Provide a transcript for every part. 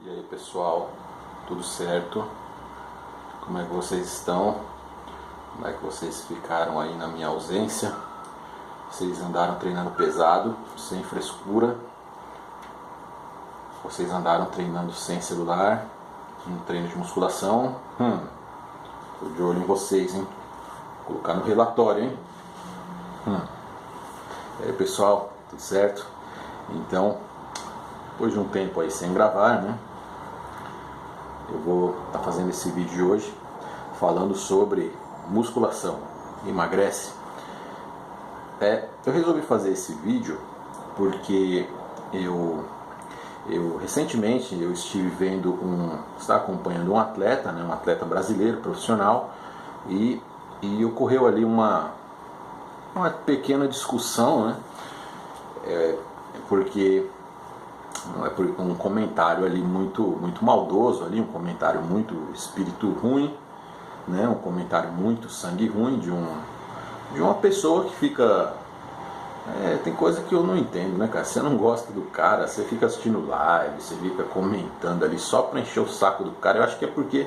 E aí pessoal, tudo certo? Como é que vocês estão? Como é que vocês ficaram aí na minha ausência? Vocês andaram treinando pesado, sem frescura? Vocês andaram treinando sem celular, no treino de musculação? Tô de olho em vocês, hein? Vou colocar no relatório, hein? E aí pessoal, tudo certo? Então, depois de um tempo aí sem gravar, né? Eu vou estar fazendo esse vídeo de hoje falando sobre musculação. Emagrece? Eu resolvi fazer esse vídeo porque eu recentemente eu estive vendo estava acompanhando um atleta, né, um atleta brasileiro profissional, e ocorreu ali uma pequena discussão, né? Porque um comentário ali muito maldoso ali, um comentário muito espírito ruim, né? Um comentário muito sangue ruim de uma pessoa que fica tem coisa que eu não entendo, né, cara? Você não gosta do cara, você fica assistindo live, você fica comentando ali só pra encher o saco do cara. Eu acho que é porque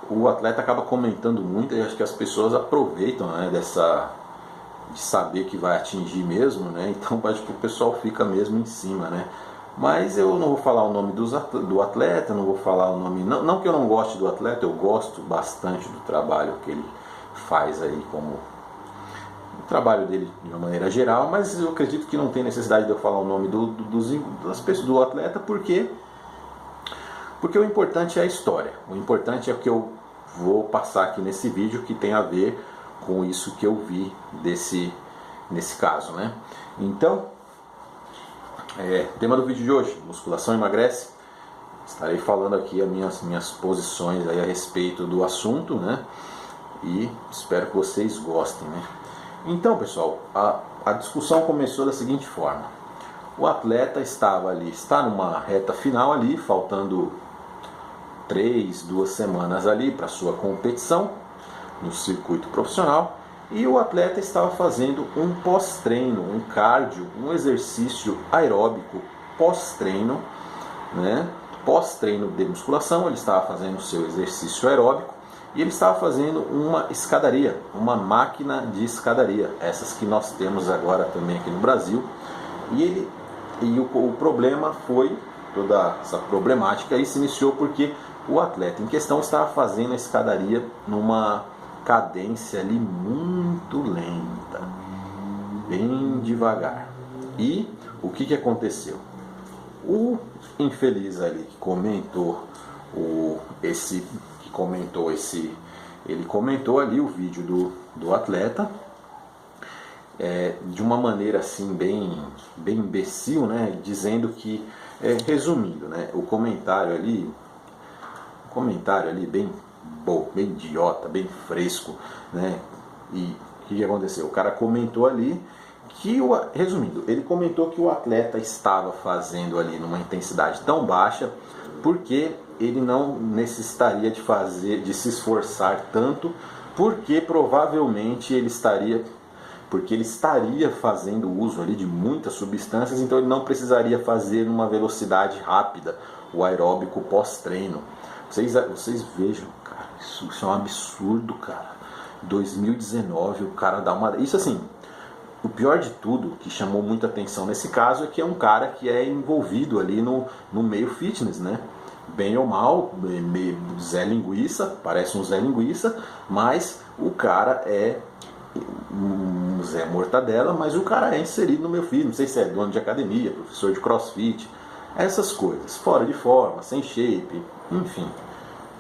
o atleta acaba comentando muito e acho que as pessoas aproveitam, né, de saber que vai atingir mesmo, né? Então acho que o pessoal fica mesmo em cima, né? Mas eu não vou falar o nome do atleta, não vou falar o nome... Não que eu não goste do atleta, eu gosto bastante do trabalho que ele faz aí, como o trabalho dele de uma maneira geral, mas eu acredito que não tem necessidade de eu falar o nome das pessoas, do atleta, porque o importante é a história. O importante é o que eu vou passar aqui nesse vídeo, que tem a ver com isso que eu vi nesse caso, né? Então, tema do vídeo de hoje: musculação emagrece. Estarei falando aqui as minhas posições aí a respeito do assunto, né? E espero que vocês gostem, né? Então, pessoal, a discussão começou da seguinte forma: o atleta está numa reta final ali, faltando 2 semanas ali para sua competição no circuito profissional, e o atleta estava fazendo um pós-treino, um cardio, um exercício aeróbico pós-treino, né? Pós-treino de musculação, ele estava fazendo o seu exercício aeróbico e ele estava fazendo uma escadaria, uma máquina de escadaria, essas que nós temos agora também aqui no Brasil. E o problema foi, toda essa problemática aí se iniciou porque o atleta em questão estava fazendo a escadaria numa cadência ali muito lenta, bem devagar. E o que aconteceu? O infeliz ali que comentou ele comentou ali o vídeo do atleta de uma maneira assim bem imbecil, né? Dizendo que, resumindo, né, o comentário ali bem idiota, bem fresco, né? E o que aconteceu? O cara comentou ali que, resumindo, ele comentou que o atleta estava fazendo ali numa intensidade tão baixa porque ele não necessitaria de se esforçar tanto, porque provavelmente ele estaria fazendo uso ali de muitas substâncias, então ele não precisaria fazer numa velocidade rápida o aeróbico pós-treino. Vocês vejam, cara, isso é um absurdo, cara. 2019 o cara dá uma... Isso assim, o pior de tudo, que chamou muita atenção nesse caso, é que é um cara que é envolvido ali no meio fitness, né? Bem ou mal, meio Zé Linguiça, parece um Zé Linguiça, mas o cara é um Zé Mortadela, mas o cara é inserido no meio fitness. Não sei se é dono de academia, professor de crossfit, essas coisas, fora de forma, sem shape, enfim.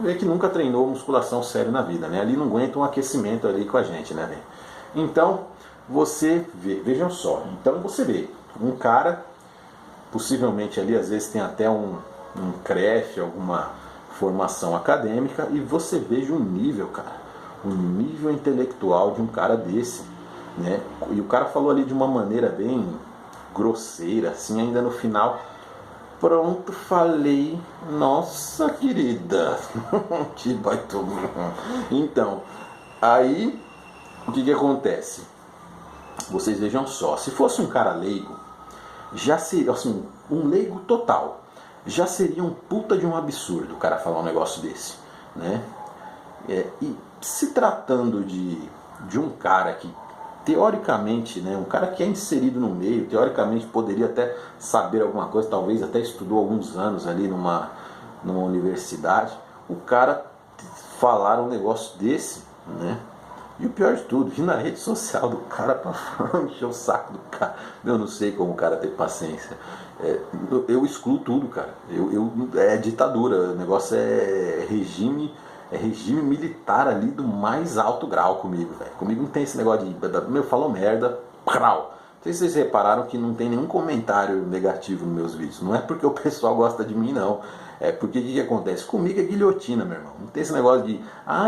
Vê que nunca treinou musculação sério na vida, né? Ali não aguenta um aquecimento ali com a gente, né? Então, vejam só, então você vê um cara, possivelmente ali, às vezes tem até um CREF, alguma formação acadêmica, e você veja o nível, cara, o nível intelectual de um cara desse, né? E o cara falou ali de uma maneira bem grosseira, assim, ainda no final. Pronto, falei, nossa querida, que baita. Então, aí, o que acontece? Vocês vejam só, se fosse um cara leigo, já seria, assim, um leigo total, já seria um puta de um absurdo o cara falar um negócio desse, né? E se tratando de um cara que teoricamente, né, um cara que é inserido no meio, teoricamente poderia até saber alguma coisa, talvez até estudou alguns anos ali numa universidade, o cara falar um negócio desse, né? E o pior de tudo, ir na rede social do cara pra encher o saco do cara. Eu não sei como o cara tem paciência. Eu excluo tudo, cara. É ditadura, o negócio é regime militar ali do mais alto grau comigo, velho. Comigo não tem esse negócio de, meu, falou merda, prau. Não sei se vocês repararam que não tem nenhum comentário negativo nos meus vídeos. Não é porque o pessoal gosta de mim, não. É porque o que acontece? Comigo é guilhotina, meu irmão. Não tem esse negócio de,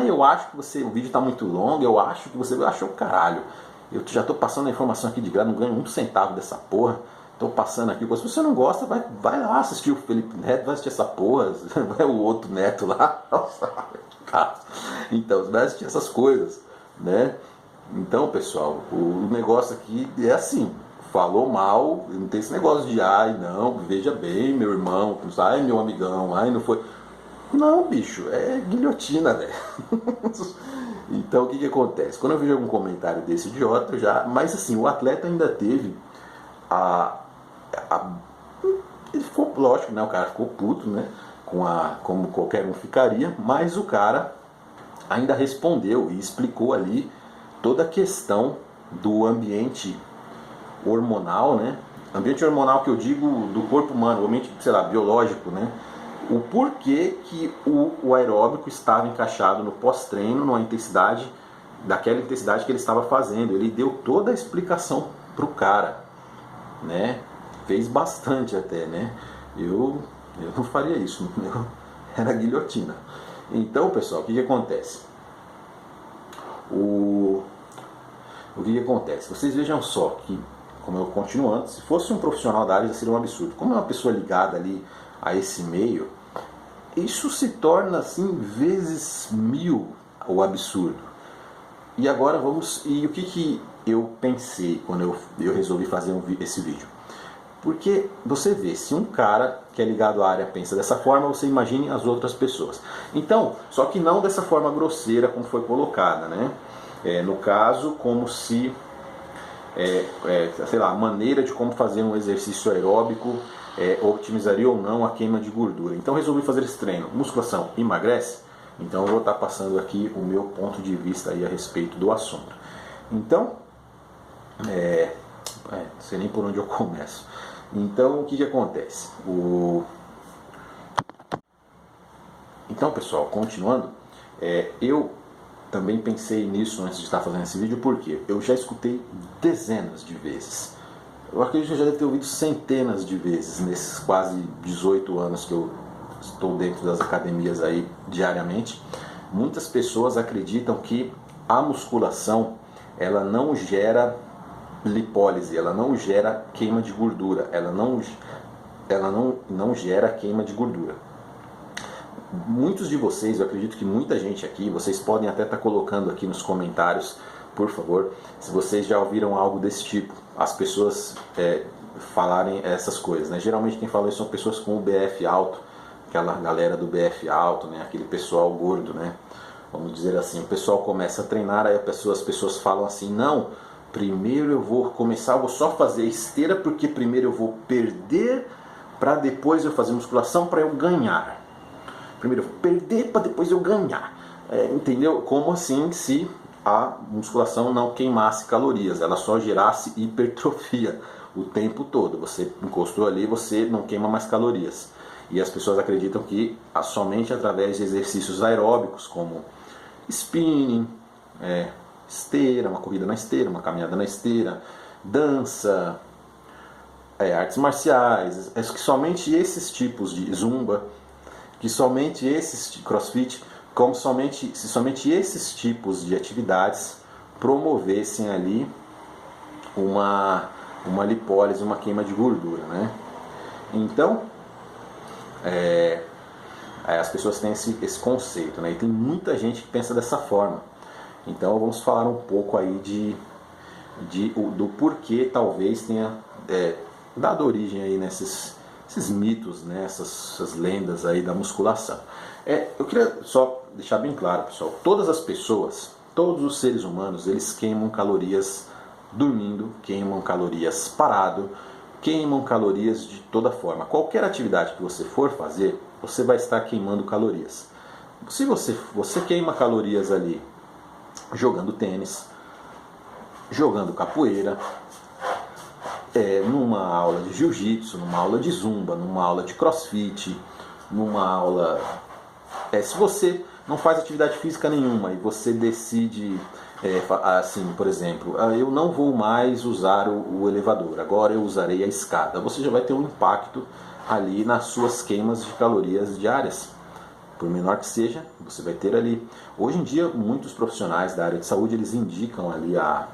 eu acho que o vídeo está muito longo, eu acho que você achou o caralho. Eu já estou passando a informação aqui de graça, não ganho um centavo dessa porra. Estou passando aqui. Se você não gosta, vai lá assistir o Felipe Neto, vai assistir essa porra, vai o outro Neto lá. Então, você vai assistir essas coisas, né? Então, pessoal, o negócio aqui é assim. Falou mal, não tem esse negócio de não, veja bem, meu irmão, meu amigão, não foi. Não, bicho, é guilhotina, velho. Então o que acontece? Quando eu vejo algum comentário desse idiota, mas assim, o atleta ainda teve ele ficou, lógico, né? O cara ficou puto, né? Como qualquer um ficaria, mas o cara ainda respondeu e explicou ali toda a questão do ambiente hormonal, né? Ambiente hormonal que eu digo do corpo humano, ambiente, sei lá, biológico, né? O porquê que o aeróbico estava encaixado no pós-treino, daquela intensidade que ele estava fazendo. Ele deu toda a explicação pro cara, né? Fez bastante até, né? Eu não faria isso, era guilhotina. Então, pessoal, o que acontece? O que acontece? Vocês vejam só que, como eu continuando, se fosse um profissional da área já seria um absurdo. Como é uma pessoa ligada ali a esse meio, isso se torna assim vezes 1000 o absurdo. E agora e o que eu pensei quando eu resolvi fazer esse vídeo? Porque você vê, se um cara que é ligado à área pensa dessa forma, você imagine as outras pessoas. Então, só que não dessa forma grosseira como foi colocada, né? No caso, como se sei lá, a maneira de como fazer um exercício aeróbico otimizaria ou não a queima de gordura. Então resolvi fazer esse treino. Musculação emagrece? Então eu vou estar passando aqui o meu ponto de vista aí a respeito do assunto. Então, não sei nem por onde eu começo. Então o que acontece? Então, pessoal, continuando, eu também pensei nisso antes de estar fazendo esse vídeo, porque eu já escutei dezenas de vezes. Eu acredito que eu já devo ter ouvido centenas de vezes nesses quase 18 anos que eu estou dentro das academias aí diariamente. Muitas pessoas acreditam que a musculação ela não gera lipólise, ela não gera queima de gordura, ela não gera queima de gordura. Muitos de vocês, eu acredito que muita gente aqui, vocês podem até estar colocando aqui nos comentários, por favor, se vocês já ouviram algo desse tipo, as pessoas falarem essas coisas, né? Geralmente quem fala isso são pessoas com o BF alto, aquela galera do BF alto, né? Aquele pessoal gordo, né? Vamos dizer assim, o pessoal começa a treinar, aí as pessoas falam assim, não, primeiro eu vou só fazer esteira, porque primeiro eu vou perder, para depois eu fazer musculação para eu ganhar. Primeiro eu vou perder para depois eu ganhar. Entendeu? Como assim se a musculação não queimasse calorias, ela só gerasse hipertrofia o tempo todo. Você encostou ali, você não queima mais calorias. E as pessoas acreditam que somente através de exercícios aeróbicos, como spinning, esteira, uma corrida na esteira, uma caminhada na esteira, dança, artes marciais, que somente esses tipos de zumba, que somente esses crossfit, se somente esses tipos de atividades promovessem ali uma lipólise, uma queima de gordura, né? Então, as pessoas têm esse conceito, né? E tem muita gente que pensa dessa forma. Então vamos falar um pouco aí do porquê talvez tenha dado origem aí nesses esses mitos, né, essas lendas aí da musculação. Eu queria só deixar bem claro, pessoal, todas as pessoas, todos os seres humanos, eles queimam calorias dormindo, queimam calorias parado, queimam calorias de toda forma. Qualquer atividade que você for fazer, você vai estar queimando calorias. Se você queima calorias ali jogando tênis, jogando capoeira, numa aula de jiu-jitsu, numa aula de zumba, numa aula de crossfit, numa aula... se você não faz atividade física nenhuma e você decide, assim, por exemplo, eu não vou mais usar o elevador, agora eu usarei a escada, você já vai ter um impacto ali nas suas queimas de calorias diárias. Por menor que seja, você vai ter ali. Hoje em dia, muitos profissionais da área de saúde, eles indicam ali a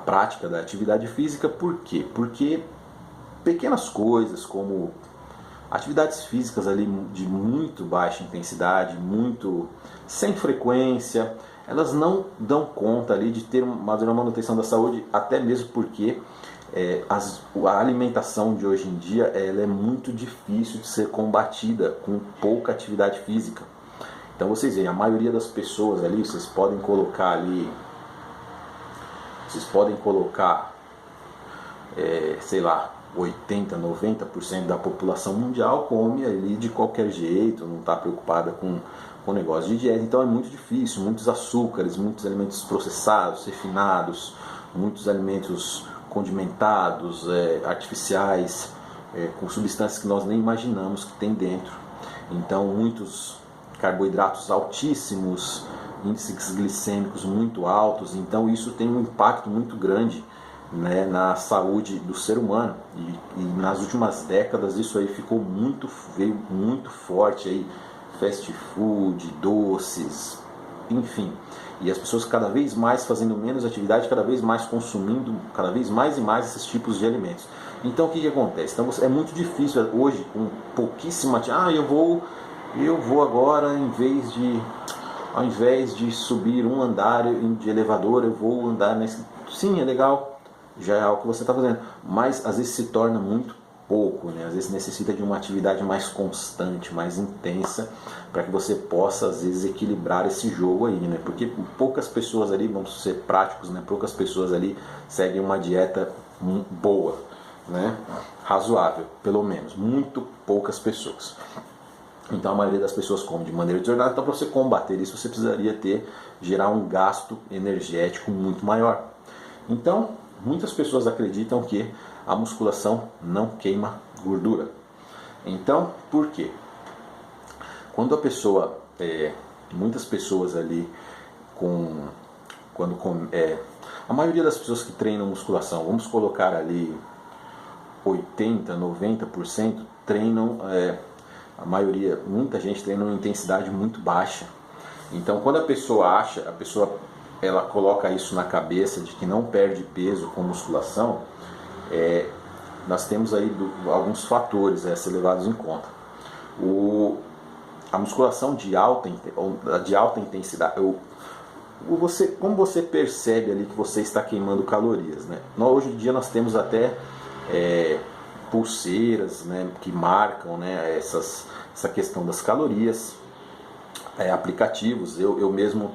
prática da atividade física. Por quê? Porque pequenas coisas como atividades físicas ali de muito baixa intensidade, muito sem frequência, elas não dão conta ali de ter uma manutenção da saúde, até mesmo porque a alimentação de hoje em dia ela é muito difícil de ser combatida com pouca atividade física. Então vocês veem, a maioria das pessoas ali, vocês podem colocar, sei lá, 80, 90% da população mundial come ali de qualquer jeito, não está preocupada com o negócio de dieta. Então é muito difícil, muitos açúcares, muitos alimentos processados, refinados, muitos alimentos condimentados, artificiais, com substâncias que nós nem imaginamos que tem dentro. Então muitos carboidratos altíssimos, índices glicêmicos muito altos. Então isso tem um impacto muito grande, né, na saúde do ser humano, e nas últimas décadas isso aí veio muito forte aí, fast food, doces, enfim, e as pessoas cada vez mais fazendo menos atividade, cada vez mais consumindo, cada vez mais e mais esses tipos de alimentos. Então o que acontece? Então, é muito difícil hoje, com pouquíssima... eu vou agora, ao invés de subir um andar de elevador, eu vou andar nesse... Sim, é legal, já é algo que você está fazendo, mas às vezes se torna muito pouco, né? Às vezes necessita de uma atividade mais constante, mais intensa, para que você possa às vezes equilibrar esse jogo aí, né? Porque poucas pessoas ali, vamos ser práticos, né? Poucas pessoas ali seguem uma dieta boa, né? Razoável, pelo menos, muito poucas pessoas. Então a maioria das pessoas come de maneira desordenada. Então para você combater isso, você precisaria gerar um gasto energético muito maior. Então muitas pessoas acreditam que a musculação não queima gordura. Então, por quê? Quando a pessoa, muitas pessoas ali, a maioria das pessoas que treinam musculação, vamos colocar ali 80, 90%, treinam, muita gente treina uma intensidade muito baixa. Então, quando a pessoa ela coloca isso na cabeça de que não perde peso com musculação, nós temos aí alguns fatores a ser levados em conta. A musculação de alta intensidade, como você percebe ali que você está queimando calorias, né? Hoje em dia nós temos até pulseiras, né, que marcam, né, essa questão das calorias, aplicativos. Eu mesmo,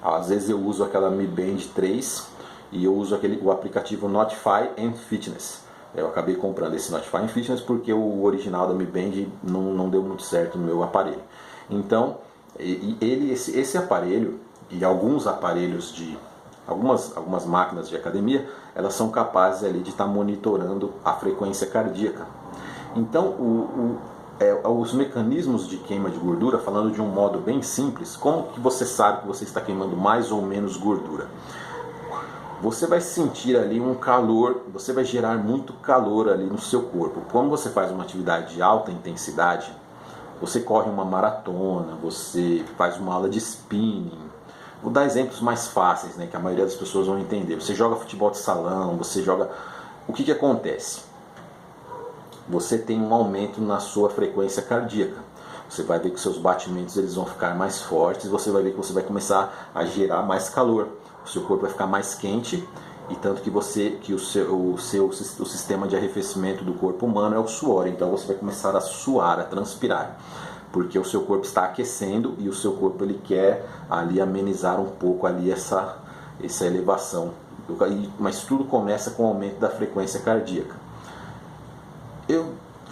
às vezes eu uso aquela Mi Band 3 e eu uso o aplicativo Notify and Fitness. Eu acabei comprando esse Notify and Fitness porque o original da Mi Band não deu muito certo no meu aparelho. Então, esse aparelho e alguns aparelhos algumas máquinas de academia, elas são capazes ali de estar monitorando a frequência cardíaca. Então, os mecanismos de queima de gordura, falando de um modo bem simples, como que você sabe que você está queimando mais ou menos gordura? Você vai sentir ali um calor, você vai gerar muito calor ali no seu corpo. Quando você faz uma atividade de alta intensidade, você corre uma maratona, você faz uma aula de spinning. Vou dar exemplos mais fáceis, né, que a maioria das pessoas vão entender. Você joga futebol de salão, o que acontece? Você tem um aumento na sua frequência cardíaca. Você vai ver que seus batimentos eles vão ficar mais fortes, você vai ver que você vai começar a gerar mais calor. O seu corpo vai ficar mais quente E tanto que o sistema de arrefecimento do corpo humano é o suor. Então você vai começar a suar, a transpirar, porque o seu corpo está aquecendo e o seu corpo ele quer ali amenizar um pouco ali essa elevação. Mas tudo começa com o aumento da frequência cardíaca.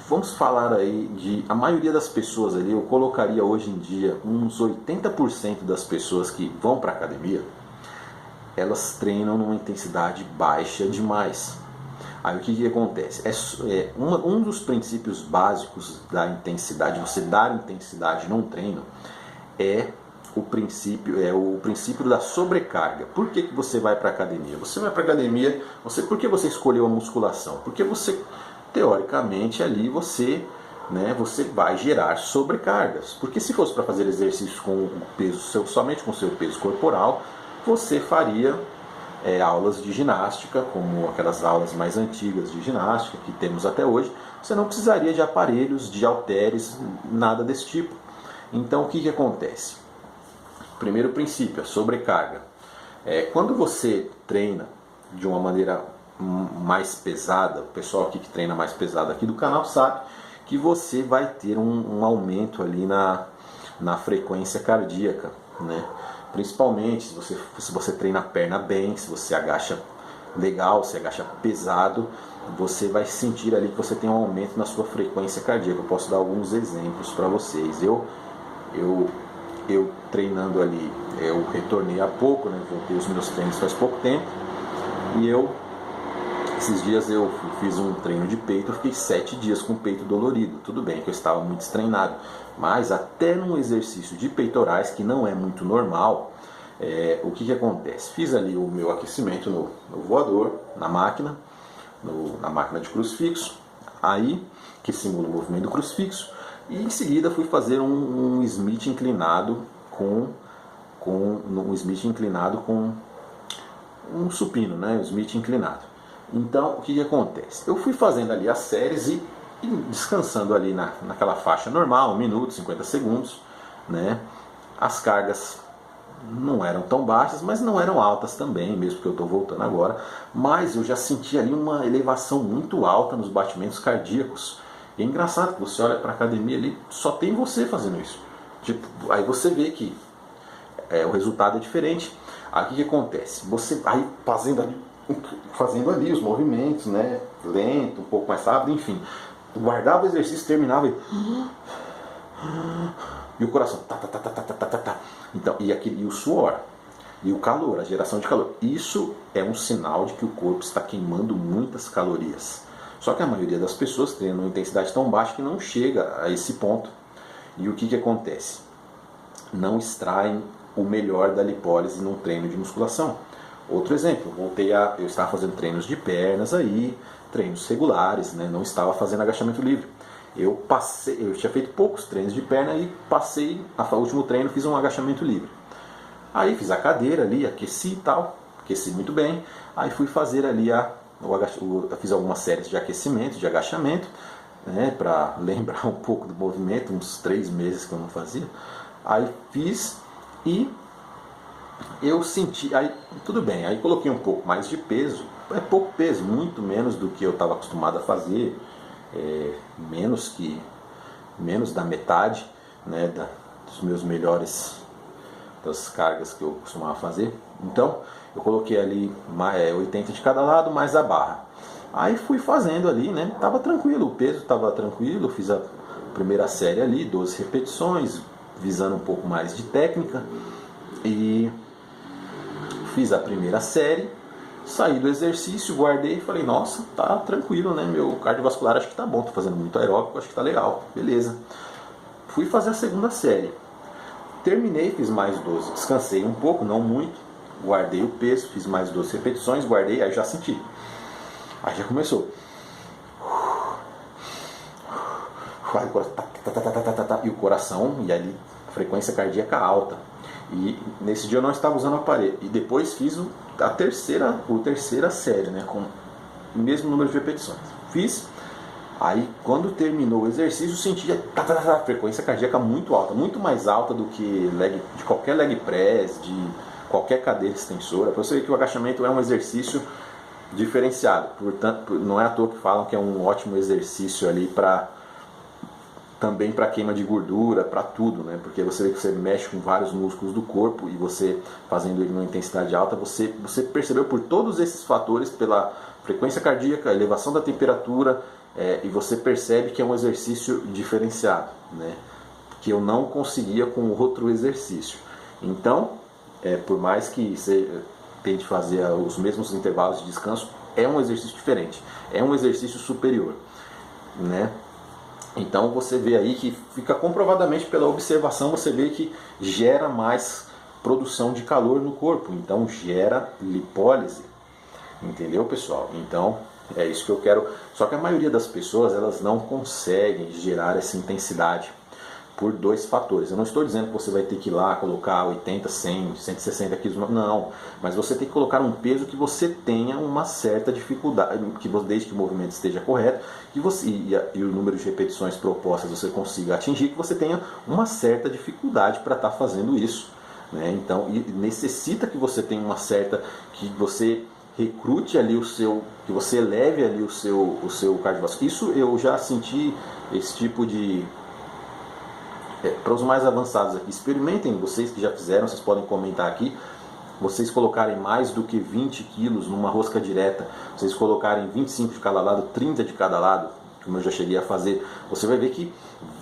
Vamos falar aí de a maioria das pessoas ali, eu colocaria hoje em dia uns 80% das pessoas que vão para a academia, elas treinam numa intensidade baixa demais. Aí o que acontece? Um dos princípios básicos da intensidade, você dar intensidade num treino, é o princípio da sobrecarga. Por que você vai para a academia? Você vai para a academia, por que você escolheu a musculação? Porque você, teoricamente, ali você vai gerar sobrecargas. Porque se fosse para fazer exercícios com o peso somente com o seu peso corporal, você faria aulas de ginástica, como aquelas aulas mais antigas de ginástica que temos até hoje. Você não precisaria de aparelhos, de halteres, nada desse tipo. Então o que acontece? Primeiro princípio, a sobrecarga. Quando você treina de uma maneira mais pesada, o pessoal aqui que treina mais pesado aqui do canal sabe que você vai ter um aumento ali na frequência cardíaca, né? Principalmente se você treina a perna bem, se você agacha legal, se agacha pesado, você vai sentir ali que você tem um aumento na sua frequência cardíaca. Eu posso dar alguns exemplos para vocês. Eu treinando ali, eu retornei há pouco, né? Voltei os meus treinos faz pouco tempo, e esses dias eu fiz um treino de peito, eu fiquei 7 dias com o peito dolorido. Tudo bem que eu estava muito destreinado, mas até num exercício de peitorais, que não é muito normal, o que acontece? Fiz ali o meu aquecimento no voador, na máquina de crucifixo, aí que simula o movimento do crucifixo, e em seguida fui fazer um Smith inclinado com um supino, né? Um Smith inclinado. Então, o que acontece? Eu fui fazendo ali as séries e descansando ali naquela faixa normal, 1 minuto, 50 segundos, né? As cargas não eram tão baixas, mas não eram altas também, mesmo que eu estou voltando agora. Mas eu já senti ali uma elevação muito alta nos batimentos cardíacos. E é engraçado que você olha para a academia ali, só tem você fazendo isso. Tipo, aí você vê que o resultado é diferente. Aí o que acontece? Você aí fazendo ali os movimentos, né? Lento, um pouco mais rápido, enfim. Guardava o exercício, terminava e o coração tá. Então, e o suor e o calor, a geração de calor, isso é um sinal de que o corpo está queimando muitas calorias. Só que a maioria das pessoas treina uma intensidade tão baixa que não chega a esse ponto. E o que acontece? Não extraem o melhor da lipólise num treino de musculação. Outro exemplo, eu estava fazendo treinos de pernas aí, treinos regulares, né? Não estava fazendo agachamento livre. Eu tinha feito poucos treinos de perna e o último treino fiz um agachamento livre. Aí fiz a cadeira ali, aqueci e tal, aqueci muito bem. Aí fui fazer ali fiz algumas séries de aquecimento, de agachamento, né? Para lembrar um pouco do movimento, uns 3 meses que eu não fazia. Aí fiz e eu senti, aí tudo bem, aí coloquei um pouco mais de peso, é pouco peso, muito menos do que eu estava acostumado a fazer, menos da metade, né, dos meus melhores, das cargas que eu costumava fazer. Então eu coloquei ali 80 de cada lado mais a barra. Aí fui fazendo ali, né, estava tranquilo, o peso estava tranquilo, fiz a primeira série ali, 12 repetições, visando um pouco mais de técnica, e fiz a primeira série, saí do exercício, guardei e falei, nossa, tá tranquilo, né? Meu cardiovascular acho que tá bom, tô fazendo muito aeróbico, acho que tá legal, beleza. Fui fazer a segunda série. Terminei, fiz mais 12, descansei um pouco, não muito, guardei o peso, fiz mais 12 repetições, guardei, aí já senti. Aí já começou. E o coração, e ali a frequência cardíaca alta. E nesse dia eu não estava usando o aparelho. E depois fiz a terceira série, né, com o mesmo número de repetições. Fiz. Aí quando terminou o exercício, eu senti a frequência cardíaca muito alta, muito mais alta do que de qualquer leg press, qualquer cadeira extensora, para você ver que o agachamento é um exercício diferenciado. Portanto, não é à toa que falam que é um ótimo exercício ali também para queima de gordura, para tudo, né? Porque você vê que você mexe com vários músculos do corpo e você fazendo ele numa intensidade alta, você percebeu por todos esses fatores, pela frequência cardíaca, elevação da temperatura, e você percebe que é um exercício diferenciado, né? Que eu não conseguia com outro exercício. Então, por mais que você tente fazer os mesmos intervalos de descanso, é um exercício diferente, é um exercício superior, né? Então você vê aí que fica comprovadamente pela observação, você vê que gera mais produção de calor no corpo, então gera lipólise, entendeu, pessoal? Então é isso que eu quero. Só que a maioria das pessoas, elas não conseguem gerar essa intensidade por dois fatores. Eu não estou dizendo que você vai ter que ir lá colocar 80, 100, 160 quilos, não. Mas você tem que colocar um peso que você tenha uma certa dificuldade, desde que o movimento esteja correto, que você, e o número de repetições propostas você consiga atingir, que você tenha uma certa dificuldade para estar fazendo isso, né? Então, necessita que você tenha uma certa, que você recrute ali que você eleve ali o seu cardiovascular. Isso eu já senti esse tipo de... para os mais avançados aqui, experimentem, vocês que já fizeram, vocês podem comentar aqui, vocês colocarem mais do que 20 quilos numa rosca direta, vocês colocarem 25 de cada lado, 30 de cada lado, como eu já cheguei a fazer, você vai ver que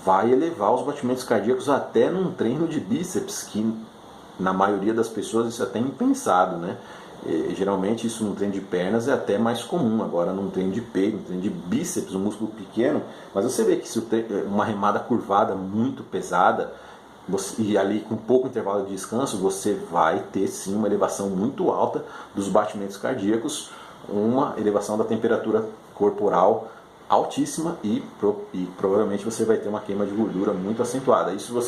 vai elevar os batimentos cardíacos até num treino de bíceps, que na maioria das pessoas isso é até impensado, né? Geralmente isso num treino de pernas é até mais comum, agora num treino de peito, num treino de bíceps, um músculo pequeno, mas você vê que se uma remada curvada muito pesada, e ali com pouco intervalo de descanso, você vai ter sim uma elevação muito alta dos batimentos cardíacos, uma elevação da temperatura corporal altíssima e provavelmente você vai ter uma queima de gordura muito acentuada. Isso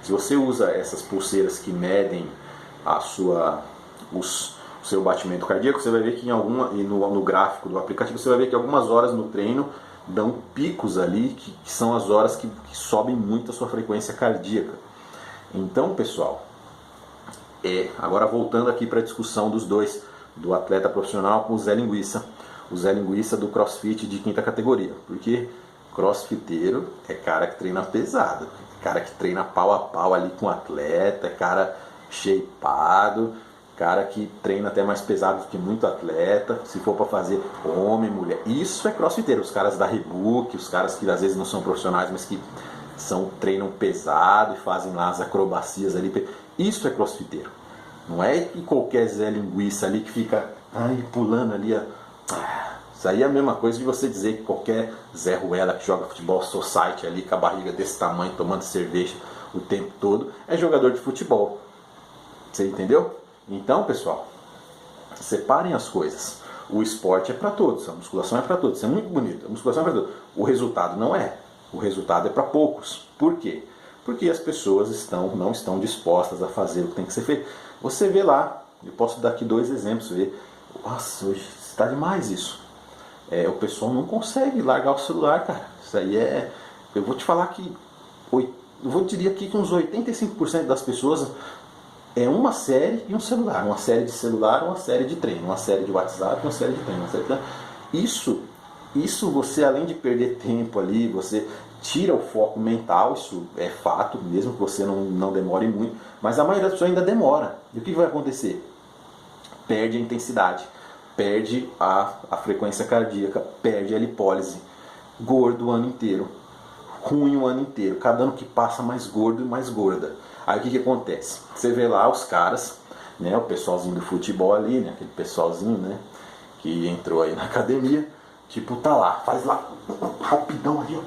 se você usa essas pulseiras que medem o seu batimento cardíaco, você vai ver que no gráfico do aplicativo, você vai ver que algumas horas no treino dão picos ali, que são as horas que sobem muito a sua frequência cardíaca. Então, pessoal, agora voltando aqui para a discussão dos dois, do atleta profissional com o Zé Linguiça do CrossFit de 5ª categoria, porque crossfiteiro é cara que treina pesado, cara que treina pau a pau ali com o atleta, cara shapeado, cara que treina até mais pesado do que muito atleta, se for para fazer homem, mulher, isso é crossfiteiro. Os caras da Reebok, os caras que às vezes não são profissionais, mas que treinam pesado e fazem lá as acrobacias ali, isso é crossfiteiro. Não é que qualquer Zé Linguiça ali que fica pulando ali, isso aí é a mesma coisa de você dizer que qualquer Zé Ruela que joga futebol society ali com a barriga desse tamanho, tomando cerveja o tempo todo, é jogador de futebol. Você entendeu? Então, pessoal, separem as coisas. O esporte é para todos, a musculação é para todos. Isso é muito bonito. A musculação é para todos. O resultado não é. O resultado é para poucos. Por quê? Porque as pessoas não estão dispostas a fazer o que tem que ser feito. Você vê lá, eu posso dar aqui 2 exemplos. Nossa, hoje está demais isso. O pessoal não consegue largar o celular, cara. Isso aí eu vou te falar que diria aqui que uns 85% das pessoas é uma série e um celular. Uma série de celular, uma série de treino. Uma série de WhatsApp, uma série de treino. Isso você, além de perder tempo ali, você tira o foco mental, isso é fato, mesmo que você não demore muito, mas a maioria das pessoas ainda demora. E o que vai acontecer? Perde a intensidade, perde a frequência cardíaca, perde a lipólise, gordo o ano inteiro, ruim o ano inteiro, cada ano que passa mais gordo e mais gorda. Aí o que acontece? Você vê lá os caras, né, o pessoalzinho do futebol ali, né, aquele pessoalzinho, né, que entrou aí na academia, tipo, tá lá, faz lá, rapidão ali, ó.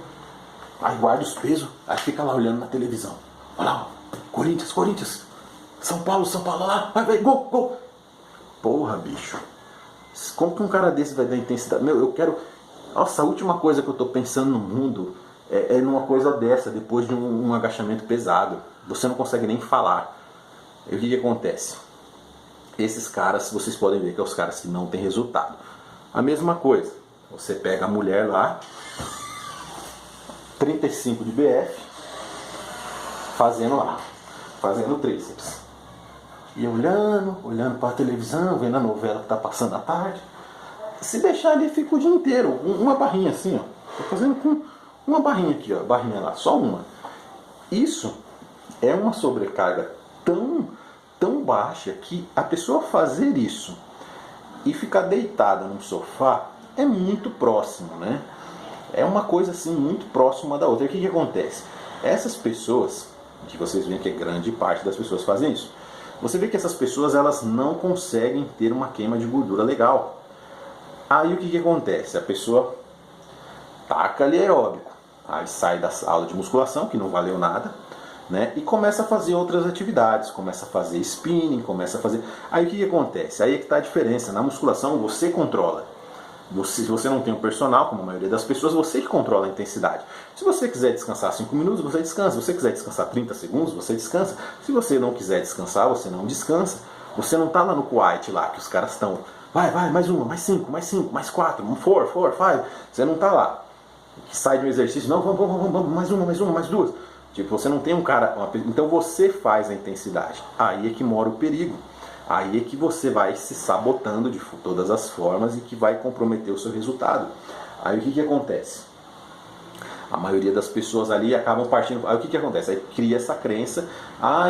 Aí guarda os pesos, aí fica lá olhando na televisão. Olha lá, ó, Corinthians, São Paulo, lá, vai, gol. Porra, bicho. Como que um cara desse vai dar intensidade? Eu quero... Nossa, a última coisa que eu tô pensando no mundo é numa coisa dessa, depois de um agachamento pesado. Você não consegue nem falar. E o que acontece? Esses caras, vocês podem ver que é os caras que não têm resultado. A mesma coisa. Você pega a mulher lá, 35 de BF, fazendo tríceps. e olhando para a televisão, vendo a novela que está passando à tarde. Se deixar ali, fica o dia inteiro, uma barrinha assim, ó. Tô fazendo com uma barrinha aqui, ó, barrinha lá, só uma. Isso é uma sobrecarga tão baixa que a pessoa fazer isso e ficar deitada no sofá é muito próximo, né? É uma coisa assim muito próxima da outra. E o que acontece? Essas pessoas, que vocês veem que é grande parte das pessoas fazem isso, você vê que essas pessoas elas não conseguem ter uma queima de gordura legal. Aí o que acontece? A pessoa taca ali aeróbico, aí sai da aula de musculação, que não valeu nada, né? E começa a fazer outras atividades, começa a fazer spinning, começa a fazer... Aí o que acontece? Aí é que está a diferença. Na musculação você controla. Se você não tem um personal, como a maioria das pessoas, você que controla a intensidade. Se você quiser descansar 5 minutos, você descansa. Se você quiser descansar 30 segundos, você descansa. Se você não quiser descansar, você não descansa. Você não está lá no Kuwait, lá, que os caras estão... Vai, mais uma, mais 5, mais 4, 4, 5. Você não está lá. Que sai de um exercício, não, vamos, mais uma, mais duas. Tipo, você não tem um cara... Então você faz a intensidade. Aí é que mora o perigo. Aí é que você vai se sabotando de todas as formas e que vai comprometer o seu resultado. Aí o que acontece? A maioria das pessoas ali acabam partindo... Aí o que acontece? Aí cria essa crença,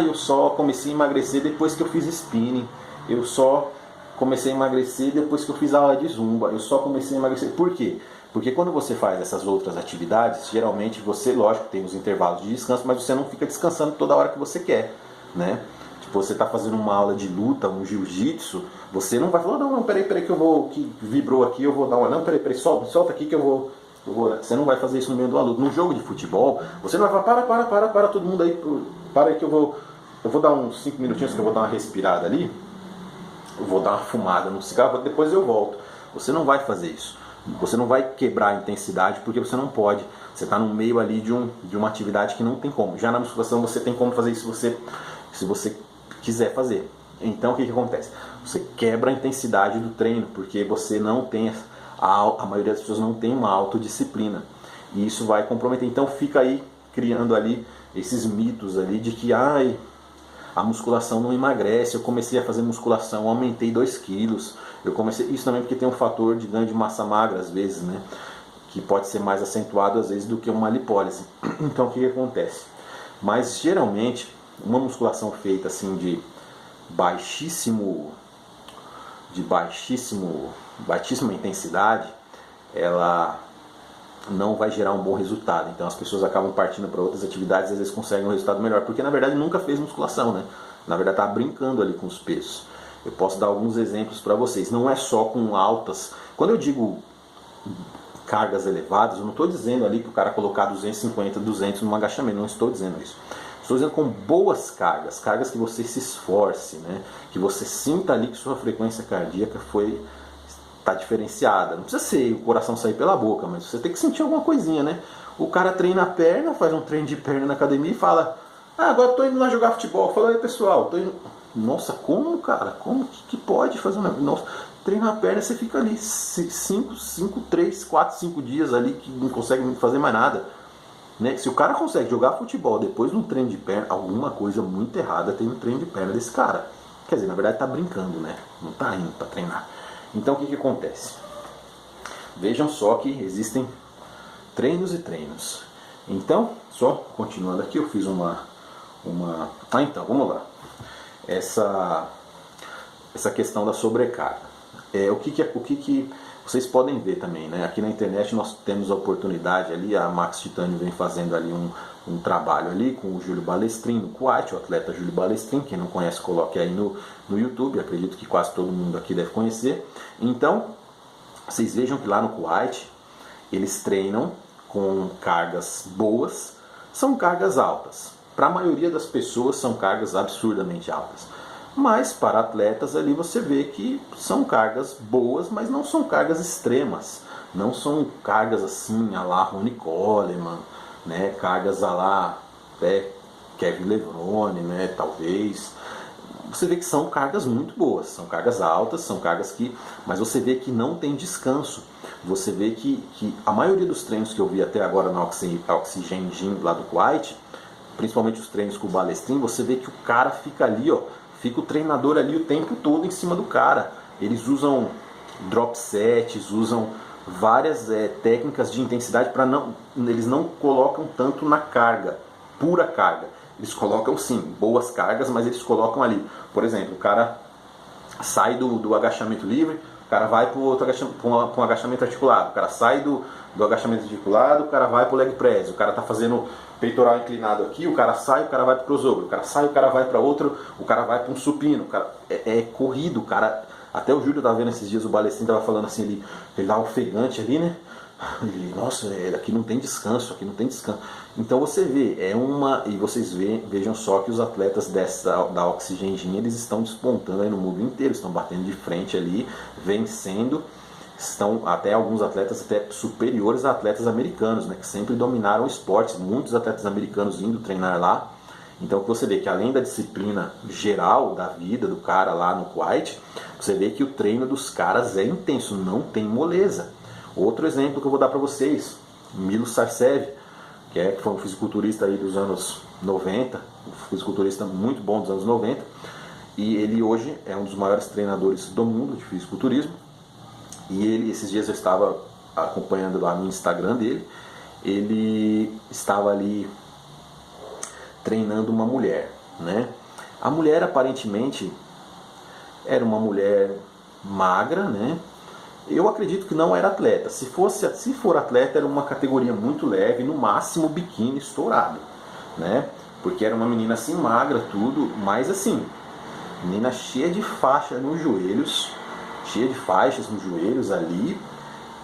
eu só comecei a emagrecer depois que eu fiz spinning, eu só comecei a emagrecer depois que eu fiz aula de zumba, eu só comecei a emagrecer... Por quê? Porque quando você faz essas outras atividades, geralmente você, lógico, tem os intervalos de descanso, mas você não fica descansando toda hora que você quer, né? Tipo, você está fazendo uma aula de luta, um jiu-jitsu, você não vai falar, não, peraí que eu vou, que vibrou aqui, eu vou dar uma, não, peraí, solta aqui que eu vou. Você não vai fazer isso no meio do luta. Num jogo de futebol, você não vai falar, para todo mundo aí, para aí que eu vou dar uns 5 minutinhos que eu vou dar uma respirada ali, eu vou dar uma fumada no cigarro, depois eu volto. Você não vai fazer isso. Você não vai quebrar a intensidade porque você não pode. Você está no meio ali de uma atividade que não tem como. Já na musculação você tem como fazer isso se você quiser fazer. Então o que acontece? Você quebra a intensidade do treino porque você não tem, a maioria das pessoas não tem uma autodisciplina. E isso vai comprometer. Então fica aí criando ali esses mitos ali de que a musculação não emagrece, eu comecei a fazer musculação, aumentei 2 quilos. Isso também porque tem um fator de ganho de massa magra às vezes, né? Que pode ser mais acentuado às vezes do que uma lipólise. Então o que acontece? Mas geralmente uma musculação feita assim de baixíssima intensidade, ela não vai gerar um bom resultado. Então as pessoas acabam partindo para outras atividades e às vezes conseguem um resultado melhor, porque na verdade nunca fez musculação, né? Na verdade está brincando ali com os pesos. Eu posso dar alguns exemplos para vocês. Não é só com altas... Quando eu digo cargas elevadas, eu não estou dizendo ali que o cara colocar 250, 200 num agachamento. Não estou dizendo isso. Estou dizendo com boas cargas. Cargas que você se esforce, né? Que você sinta ali que sua frequência cardíaca está diferenciada. Não precisa ser o coração sair pela boca, mas você tem que sentir alguma coisinha, né? O cara treina a perna, faz um treino de perna na academia e fala: agora estou indo lá jogar futebol. Fala aí, pessoal, estou indo... Nossa, como, cara? Como que pode fazer um negócio? Nossa, treina a perna, você fica ali 3, 4, 5 dias ali que não consegue fazer mais nada. Né? Se o cara consegue jogar futebol depois de um treino de perna, alguma coisa muito errada tem no treino de perna desse cara. Quer dizer, na verdade está brincando, né? Não está indo para treinar. Então o que acontece? Vejam só que existem treinos e treinos. Então, só continuando aqui, eu fiz uma... então, vamos lá. Essa questão da sobrecarga. O que vocês podem ver também, né? Aqui na internet nós temos a oportunidade ali, a Max Titânio vem fazendo ali um trabalho ali com o Júlio Balestrin no Kuwait, o atleta Júlio Balestrin. Quem não conhece, coloque aí no YouTube, acredito que quase todo mundo aqui deve conhecer. Então, vocês vejam que lá no Kuwait eles treinam com cargas boas, são cargas altas. Para a maioria das pessoas são cargas absurdamente altas. Mas para atletas ali você vê que são cargas boas, mas não são cargas extremas. Não são cargas assim, a lá Ronnie Coleman, né? Cargas a lá Kevin Levrone, né? Talvez. Você vê que são cargas muito boas, são cargas altas, são cargas que... Mas você vê que não tem descanso. Você vê que a maioria dos treinos que eu vi até agora no Oxygen Gym lá do Kuwait, principalmente os treinos com o Balestrin, você vê que o cara fica ali, fica o treinador ali o tempo todo em cima do cara. Eles usam drop sets, usam várias técnicas de intensidade para eles não colocam tanto na carga, pura carga. Eles colocam sim, boas cargas, mas eles colocam ali. Por exemplo, o cara sai do agachamento livre, o cara vai para um agachamento articulado, o cara sai do agachamento articulado, o cara vai para o leg press, o cara está fazendo peitoral inclinado aqui, o cara sai, o cara vai para o crossover, o cara sai, o cara vai para outro, o cara vai para um supino, o cara é corrido, o cara... Até o Júlio estava vendo esses dias, o Balestrin estava falando assim, ele dá ofegante ali, né? Ele, nossa, aqui não tem descanso, aqui não tem descanso. Então você vê, e vocês vejam só que os atletas da Oxygen Gym, eles estão despontando aí no mundo inteiro, estão batendo de frente ali, vencendo, estão até alguns atletas até superiores a atletas americanos, né? Que sempre dominaram o esporte, muitos atletas americanos indo treinar lá. Então você vê que além da disciplina geral da vida do cara lá no Kuwait, você vê que o treino dos caras é intenso, não tem moleza. Outro exemplo que eu vou dar para vocês, Milo Sarcev, que foi um fisiculturista aí dos anos 90, um fisiculturista muito bom dos anos 90, e ele hoje é um dos maiores treinadores do mundo de fisiculturismo. E ele, esses dias eu estava acompanhando lá no Instagram dele, ele estava ali treinando uma mulher, né? A mulher aparentemente era uma mulher magra, né? Eu acredito que não era atleta. Se for atleta, era uma categoria muito leve, no máximo biquíni estourado, né? Porque era uma menina assim magra, tudo, mas assim, menina cheia de faixa nos joelhos, cheia de faixas nos joelhos ali.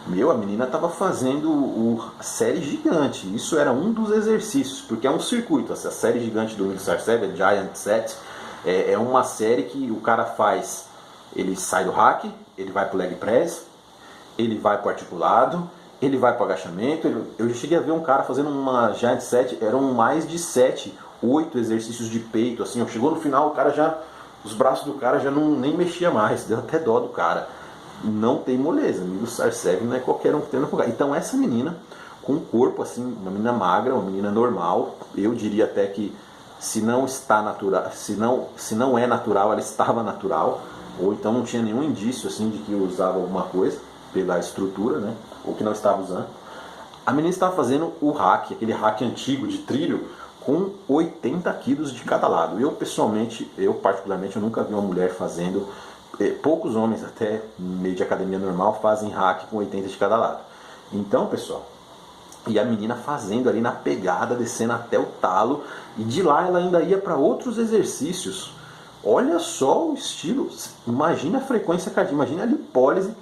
A menina estava fazendo a série gigante. Isso era um dos exercícios, porque é um circuito. Essa série gigante do Milo Sarcev, a Giant Set, é uma série que o cara faz. Ele sai do hack, ele vai pro leg press, ele vai pro articulado, ele vai pro agachamento. Eu já cheguei a ver um cara fazendo uma Giant Set, eram mais de 7, 8 exercícios de peito. Assim, chegou no final, o cara já, os braços do cara já nem mexia mais, deu até dó do cara. Não tem moleza, Milo Sarcev não é qualquer um que treina com cara. Então essa menina, com um corpo assim, uma menina magra, uma menina normal, eu diria até que se não está natural, se não é natural, ela estava natural, ou então não tinha nenhum indício assim de que usava alguma coisa pela estrutura, né? Ou que não estava usando. A menina estava fazendo o hack, aquele hack antigo de trilho, com 80 quilos de cada lado. Eu particularmente, eu nunca vi uma mulher fazendo. Poucos homens, até no meio de academia normal, fazem hack com 80 de cada lado. Então, pessoal, e a menina fazendo ali na pegada, descendo até o talo, e de lá ela ainda ia para outros exercícios. Olha só o estilo, imagina a frequência cardíaca, imagina a lipólise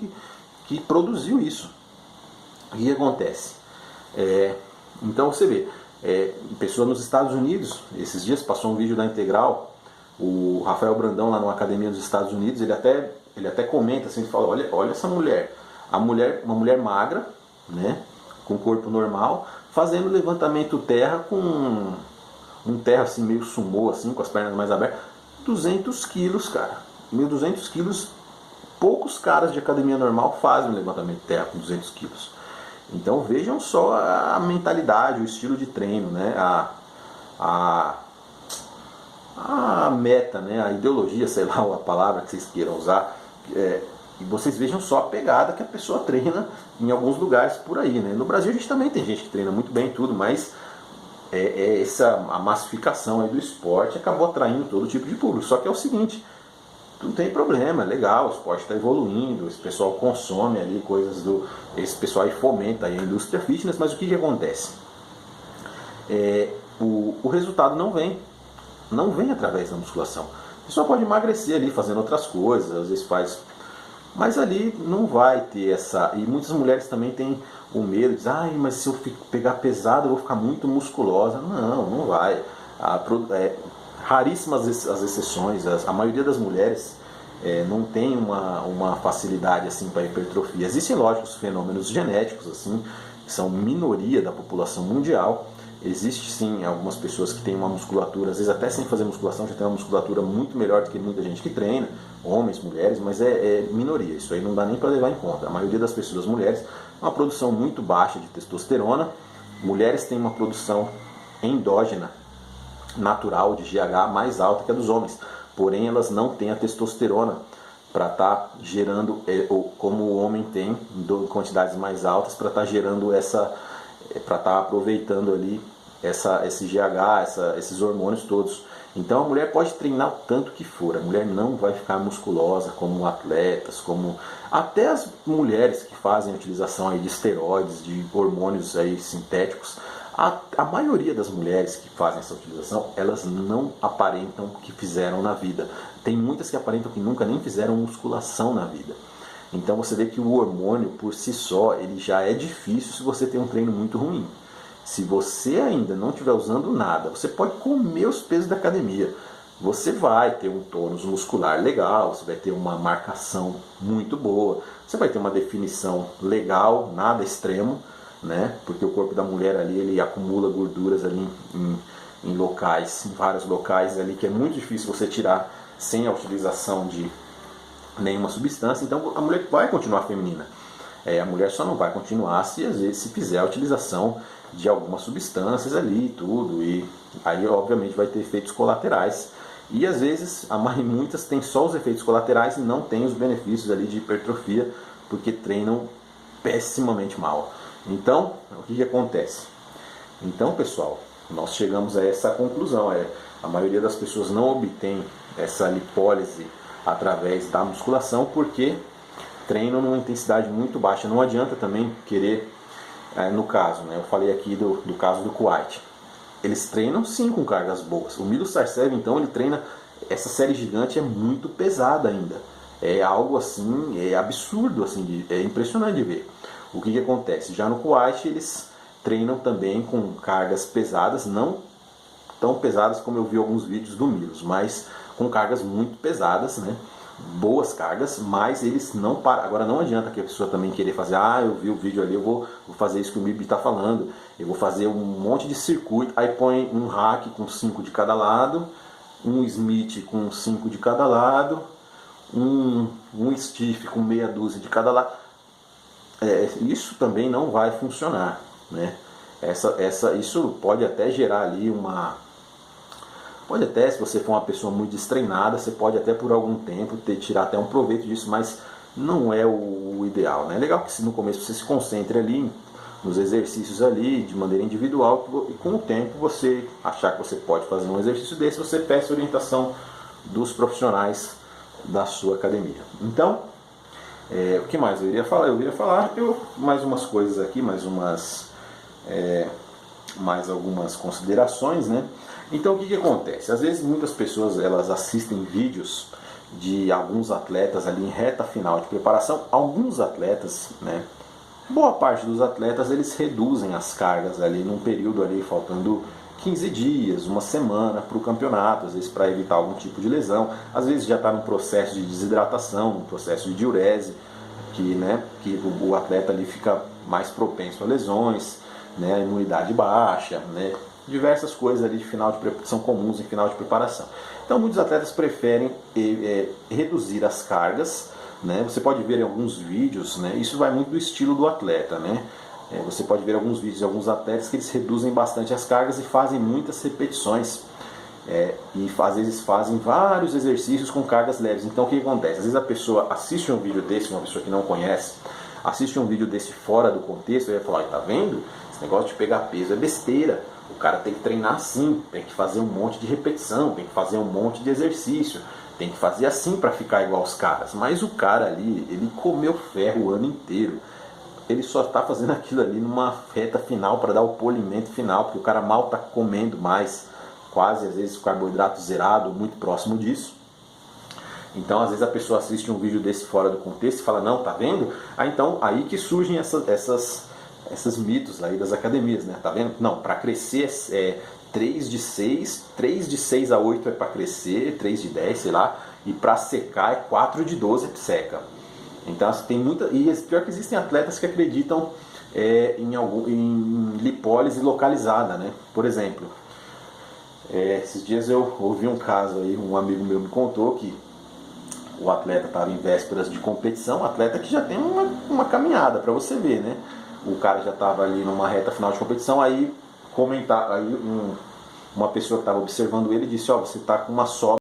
que produziu isso. O que acontece? Então você vê, pessoa nos Estados Unidos, esses dias passou um vídeo da Integral, o Rafael Brandão lá numa academia dos Estados Unidos, ele até comenta assim, ele fala, olha essa mulher, uma mulher magra, né, com corpo normal, fazendo levantamento terra com um terra assim meio sumô, assim, com as pernas mais abertas, 200 quilos, cara, 1.200 quilos, poucos caras de academia normal fazem um levantamento terra com 200 quilos. Então vejam só a mentalidade, o estilo de treino, né, a meta, né, a ideologia, sei lá a palavra que vocês queiram usar, e vocês vejam só a pegada que a pessoa treina em alguns lugares por aí, né? No Brasil a gente também tem gente que treina muito bem tudo, mas a massificação aí do esporte acabou atraindo todo tipo de público. Só que é o seguinte, não tem problema, é legal, o esporte está evoluindo, esse pessoal consome ali coisas esse pessoal aí fomenta aí a indústria fitness, mas o que acontece? O resultado não vem através da musculação. A pessoa pode emagrecer ali fazendo outras coisas, às vezes faz, mas ali não vai ter essa. E muitas mulheres também têm o medo de dizer, mas se eu pegar pesado eu vou ficar muito musculosa. Não vai. Raríssimas as exceções, a maioria das mulheres não tem uma facilidade assim para hipertrofia. Existem, lógico, os fenômenos genéticos, assim, que são minoria da população mundial. Existe sim algumas pessoas que têm uma musculatura, às vezes até sem fazer musculação, já tem uma musculatura muito melhor do que muita gente que treina, homens, mulheres, mas é minoria, isso aí não dá nem para levar em conta. A maioria das pessoas, mulheres, uma produção muito baixa de testosterona, mulheres têm uma produção endógena, natural, de GH mais alta que a dos homens. porém elas não têm a testosterona para estar gerando, como o homem tem, em quantidades mais altas, para estar gerando para estar aproveitando ali esse GH, esses hormônios todos. Então a mulher pode treinar o tanto que for, a mulher não vai ficar musculosa como atletas, como até as mulheres que fazem a utilização aí de esteroides, de hormônios aí sintéticos. A maioria das mulheres que fazem essa utilização, elas não aparentam o que fizeram na vida. Tem muitas que aparentam que nunca nem fizeram musculação na vida. Então você vê que o hormônio por si só, ele já é difícil se você tem um treino muito ruim. Se você ainda não estiver usando nada, você pode comer os pesos da academia. Você vai ter um tônus muscular legal, você vai ter uma marcação muito boa, você vai ter uma definição legal, nada extremo, né? Porque o corpo da mulher ali, ele acumula gorduras ali em locais, em vários locais ali, que é muito difícil você tirar sem a utilização de nenhuma substância. Então a mulher vai continuar feminina. A mulher só não vai continuar se às vezes se fizer a utilização de algumas substâncias ali e tudo, e aí obviamente vai ter efeitos colaterais, e às vezes muitas têm só os efeitos colaterais e não tem os benefícios ali de hipertrofia, porque treinam pessimamente mal. Então o que acontece? Então, pessoal, nós chegamos a essa conclusão, a maioria das pessoas não obtém essa lipólise através da musculação porque treinam numa intensidade muito baixa. Não adianta também querer, no caso, né, eu falei aqui do caso do Kuwait, eles treinam sim com cargas boas. O Milo Sarcev, então, ele treina, essa série gigante é muito pesada ainda, é algo assim, é absurdo, assim, é impressionante de ver. O que acontece? Já no Kuwait eles treinam também com cargas pesadas, não tão pesadas como eu vi alguns vídeos do Milos, mas com cargas muito pesadas, né? Boas cargas, mas eles não param. Agora não adianta que a pessoa também querer fazer, eu vi o vídeo ali, eu vou fazer isso que o Mibi está falando, eu vou fazer um monte de circuito, aí põe um rack com 5 de cada lado, um Smith com 5 de cada lado, um stiff com meia dúzia de cada lado. Isso também não vai funcionar, né? Isso pode até gerar ali pode até, se você for uma pessoa muito destreinada, você pode até por algum tempo tirar até um proveito disso, mas não é o ideal, né? É legal que no começo você se concentre ali nos exercícios ali de maneira individual, e com o tempo você achar que você pode fazer um exercício desse, você peça orientação dos profissionais da sua academia. Então, o que mais eu iria falar? Eu iria falar mais umas coisas aqui, mais algumas considerações, né? Então o que acontece? Às vezes muitas pessoas elas assistem vídeos de alguns atletas ali em reta final de preparação. Alguns atletas, né? Boa parte dos atletas eles reduzem as cargas ali num período ali faltando 15 dias, uma semana para o campeonato, às vezes para evitar algum tipo de lesão, às vezes já está num processo de desidratação, num processo de diurese, que o atleta ali fica mais propenso a lesões, né, a imunidade baixa, né, diversas coisas ali são comuns em final de preparação. Então muitos atletas preferem reduzir as cargas, né, você pode ver em alguns vídeos, né, isso vai muito do estilo do atleta, né, você pode ver alguns vídeos de alguns atletas que eles reduzem bastante as cargas e fazem muitas repetições, e às vezes fazem vários exercícios com cargas leves. Então o que acontece? Às vezes a pessoa assiste um vídeo desse, uma pessoa que não conhece, assiste um vídeo desse fora do contexto e vai falar, tá vendo? Esse negócio de pegar peso é besteira. O cara tem que treinar assim, tem que fazer um monte de repetição, tem que fazer um monte de exercício, tem que fazer assim para ficar igual aos caras. Mas o cara ali, ele comeu ferro o ano inteiro. Ele só está fazendo aquilo ali numa reta final para dar o polimento final, porque o cara mal está comendo mais, quase às vezes carboidrato zerado, muito próximo disso. Então às vezes a pessoa assiste um vídeo desse fora do contexto e fala, não, tá vendo? Então aí que surgem esses mitos aí das academias, né? Tá vendo? Não, para crescer 3 de 6 a 8 é para crescer, 3 de 10, sei lá, e para secar é 4 de 12 que seca. Então tem muita, e pior que existem atletas que acreditam em lipólise localizada, né? Por exemplo, esses dias eu ouvi um caso aí, um amigo meu me contou que o atleta estava em vésperas de competição, um atleta que já tem uma caminhada para você ver, né? O cara já estava ali numa reta final de competição, aí uma pessoa que estava observando ele disse, você está com uma sobra